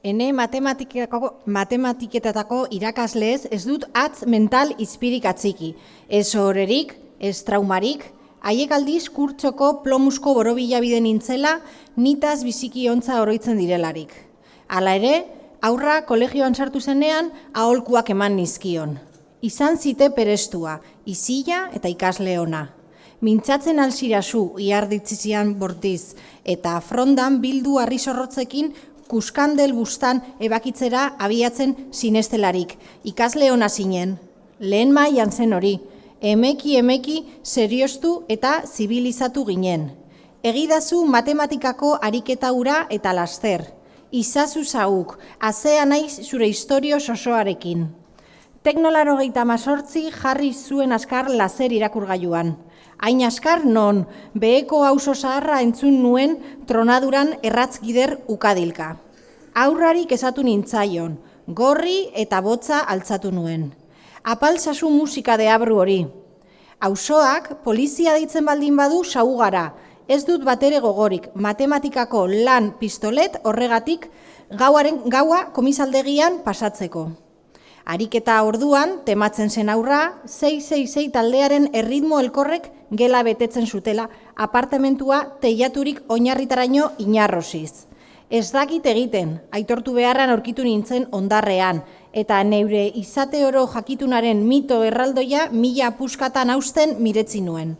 Ene matematiketako irakaslez ez dut atz mental izpirik atziki. Ez horrerik, ez traumarik, haiek aldiz kurtsoko plomusko borobila bide nintzela, nitaz biziki ontza oroitzen direlarik. Hala ere, aurra kolegioan sartu zenean, aholkuak eman nizkion. Izan zite perestua, izila eta ikasle ona. Mintzatzen alzirazu iarditzizian bortiz, eta frondan bildu harri zorrotzekin kuskandel bustan ebakitzera abiatzen sinestelarik. Ikasle ona zinen. Lehen mailan zen hori. Emeki seriostu eta zibilizatu ginen. Egidazu matematikako ariketa hura eta laster. Izazu zauk, azea naiz zure historio sosoarekin. Teknolaro 38 jarri zuen askar lazer irakurgailuan. Hain askar non, beheko auzo zaharra entzun nuen tronaduran erratzgider ukadilka. Aurrarik esatu nintzaion, gorri eta botza altzatu nuen. Apaltzazu musika deabru hori. Auzoak polizia deitzen baldin badu saugara, ez dut batere gogorik, matematikako lan pistolet horregatik gaua komisaldegian pasatzeko. Ariketa orduan, tematzen zen aurra, 666 taldearen erritmo elkorrek gela betetzen zutela, apartamentua teilaturik oinarritaraino inarrosiz. Ez dakit egiten, aitortu beharran aurkitu nintzen ondarrean, eta neure izate oro jakitunaren mito erraldoia mila puskatan hausten miretzi nuen.